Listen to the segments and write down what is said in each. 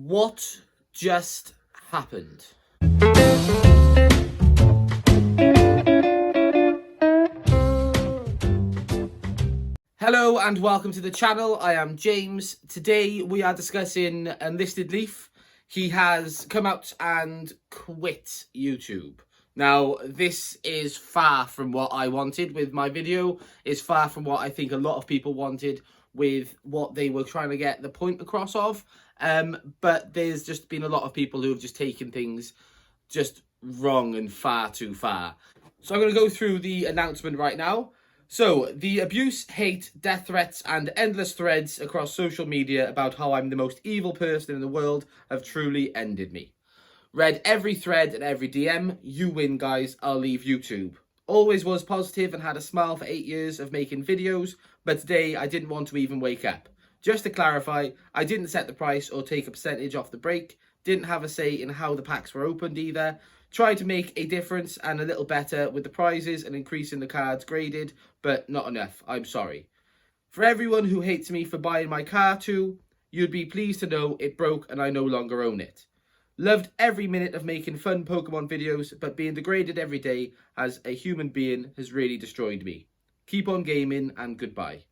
What just happened? Hello and welcome to the channel. I am James. Today we are discussing UnlistedLeaf. He has come out and quit YouTube. Now, this is far from what I wanted with my video. It's far from what I think a lot of people wanted with what they were trying to get the point across of. But there's just been a lot of people who have just taken things just wrong and far too far. So I'm going to go through the announcement right now. So, the abuse, hate, death threats, and endless threads across social media about how I'm the most evil person in the world have truly ended me. Read every thread and every DM. You win, guys. I'll leave YouTube. Always was positive and had a smile for 8 years of making videos, but today I didn't want to even wake up. Just to clarify, I didn't set the price or take a percentage off the break. Didn't have a say in how the packs were opened either. Tried to make a difference and a little better with the prizes and increasing the cards graded, but not enough. I'm sorry. For everyone who hates me for buying my car too, you'd be pleased to know it broke and I no longer own it. Loved every minute of making fun Pokemon videos, but being degraded every day as a human being has really destroyed me. Keep on gaming and goodbye.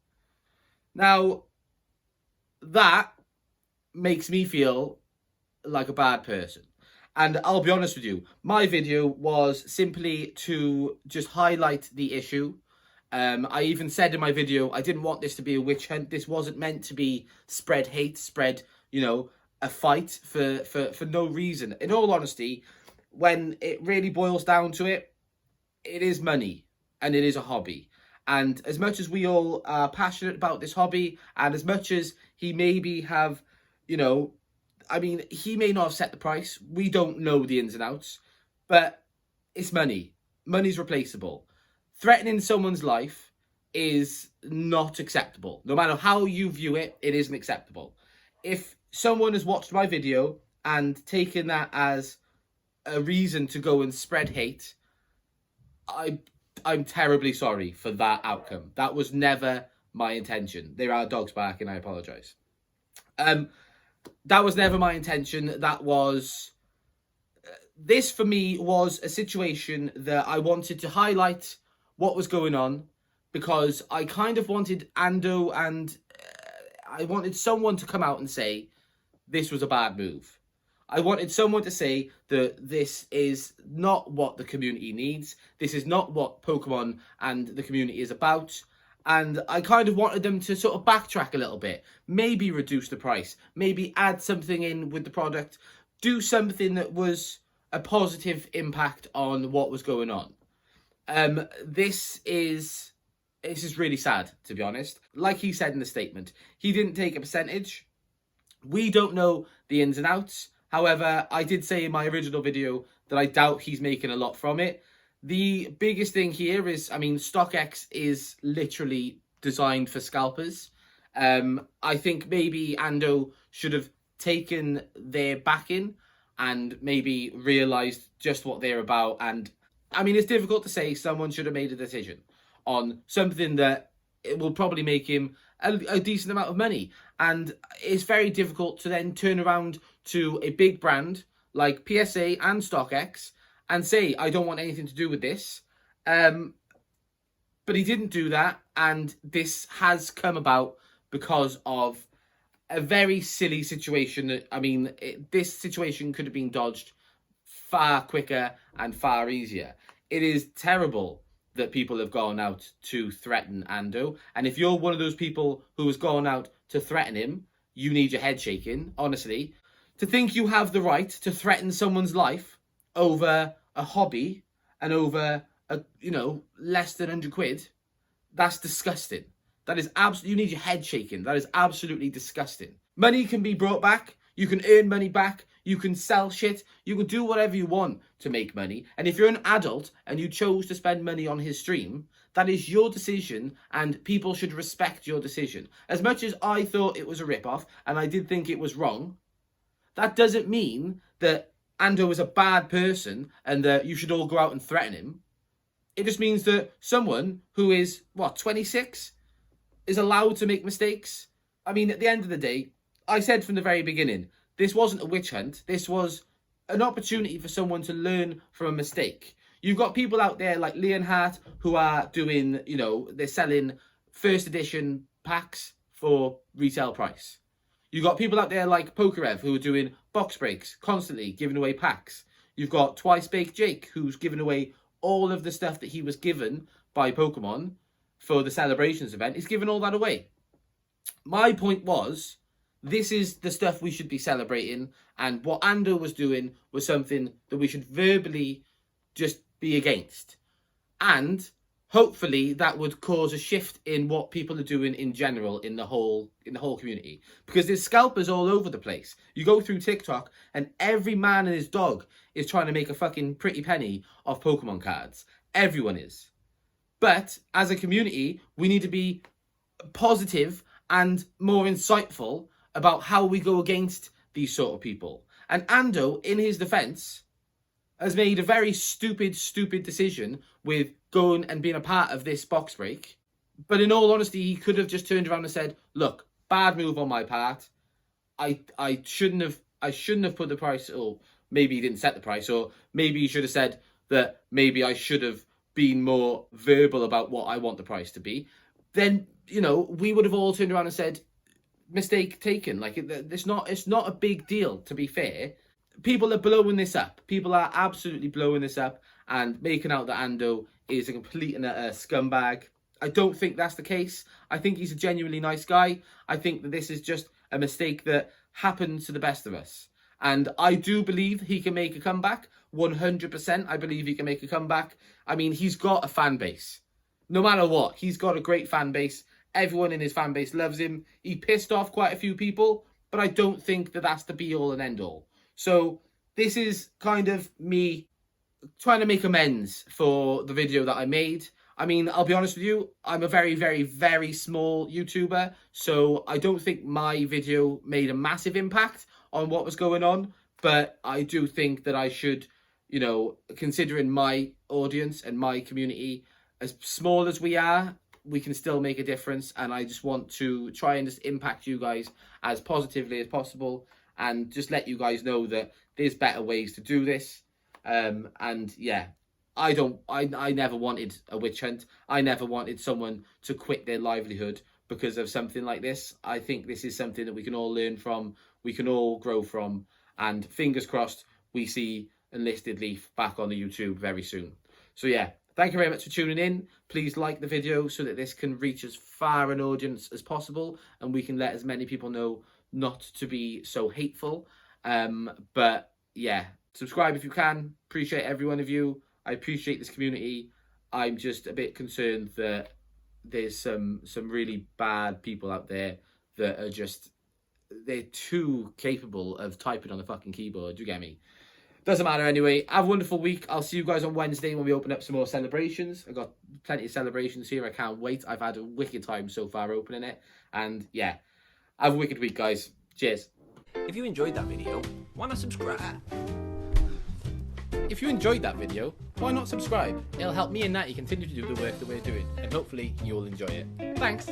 Now, that makes me feel like a bad person. And I'll be honest with you, my video was simply to just highlight the issue. I even said in my video, I didn't want this to be a witch hunt. This wasn't meant to be spread hate, spread, a fight for no reason. In all honesty, when it really boils down to it, it is money and it is a hobby. And as much as we all are passionate about this hobby, and as much as he maybe have, he may not have set the price. We don't know the ins and outs, but it's money. Money's replaceable. Threatening someone's life is not acceptable. No matter how you view it, it isn't acceptable. If someone has watched my video and taken that as a reason to go and spread hate, I'm terribly sorry for that outcome. That was never my intention. There are dogs barking, I apologise. That was never my intention. This for me was a situation that I wanted to highlight what was going on, because I kind of wanted Ando and I wanted someone to come out and say this was a bad move. I wanted someone to say that this is not what the community needs. This is not what Pokemon and the community is about. And I kind of wanted them to sort of backtrack a little bit. Maybe reduce the price. Maybe add something in with the product. Do something that was a positive impact on what was going on. This is really sad, to be honest. Like he said in the statement, he didn't take a percentage. We don't know the ins and outs. However, I did say in my original video that I doubt he's making a lot from it. The biggest thing here is, StockX is literally designed for scalpers. I think maybe Ando should have taken their backing and maybe realised just what they're about. And, it's difficult to say someone should have made a decision on something that it will probably make him a decent amount of money. And it's very difficult to then turn around to a big brand like PSA and StockX and say, I don't want anything to do with this. But he didn't do that. And this has come about because of a very silly situation. This situation could have been dodged far quicker and far easier. It is terrible that people have gone out to threaten Ando. And if you're one of those people who has gone out to threaten him, you need your head shaking, honestly. To think you have the right to threaten someone's life over a hobby and over less than 100 quid, that's disgusting. That is absolutely, you need your head shaking. That is absolutely disgusting. Money can be brought back. You can earn money back. You can sell shit. You can do whatever you want to make money. And if you're an adult and you chose to spend money on his stream, that is your decision and people should respect your decision. As much as I thought it was a rip-off and I did think it was wrong, that doesn't mean that Ando is a bad person and that you should all go out and threaten him. It just means that someone who is, 26, is allowed to make mistakes. At the end of the day, I said from the very beginning, This wasn't a witch hunt. This was an opportunity for someone to learn from a mistake. You've got people out there like Leonhart who are doing, you know, they're selling first edition packs for retail price. You've got people out there like Pokerev who are doing box breaks, constantly giving away packs. You've got Twice Baked Jake who's giving away all of the stuff that he was given by Pokemon for the celebrations event. He's giving all that away. My point was, this is the stuff we should be celebrating, and what Ando was doing was something that we should verbally just be against. And hopefully that would cause a shift in what people are doing in general in the whole community, because there's scalpers all over the place. You go through TikTok and every man and his dog is trying to make a fucking pretty penny off Pokemon cards. Everyone is. But as a community, we need to be positive and more insightful about how we go against these sort of people. And Ando, in his defense, has made a very stupid decision with going and being a part of this box break. But in all honesty, he could have just turned around and said, look, bad move on my part. I shouldn't have put the price, or maybe he didn't set the price, or maybe he should have said that maybe I should have been more verbal about what I want the price to be. Then, you know, we would have all turned around and said, mistake taken. Like, it's not a big deal, to be fair. People are blowing this up. People are absolutely blowing this up and making out that Ando is a complete and utter scumbag. I don't think that's the case. I think he's a genuinely nice guy. I think that this is just a mistake that happens to the best of us. And I do believe he can make a comeback. 100%, I believe he can make a comeback. I mean, he's got a fan base. No matter what, he's got a great fan base. Everyone in his fan base loves him. He pissed off quite a few people, but I don't think that that's the be-all and end-all. So this is kind of me trying to make amends for the video that I made. I mean, I'll be honest with you, I'm a very, very, very small YouTuber, so I don't think my video made a massive impact on what was going on, but I do think that I should, you know, considering my audience and my community, as small as we are, we can still make a difference, and I just want to try and just impact you guys as positively as possible, and just let you guys know that there's better ways to do this. And yeah, I never wanted a witch hunt. I never wanted someone to quit their livelihood because of something like this. I think this is something that we can all learn from, we can all grow from, and fingers crossed we see Unlisted Leaf back on the YouTube very soon. So yeah, thank you very much for tuning in. Please like the video so that this can reach as far an audience as possible, and we can let as many people know not to be so hateful. But yeah, subscribe if you can. Appreciate every one of you. I appreciate this community. I'm just a bit concerned that there's some really bad people out there that are just, they're too capable of typing on the fucking keyboard. Do you get me? Doesn't matter anyway. Have a wonderful week. I'll see you guys on Wednesday when we open up some more celebrations. I've got plenty of celebrations here. I can't wait. I've had a wicked time so far opening it. And yeah, have a wicked week, guys. Cheers. If you enjoyed that video, why not subscribe? If you enjoyed that video, why not subscribe? It'll help me and Natty continue to do the work that we're doing, and hopefully you'll enjoy it. Thanks.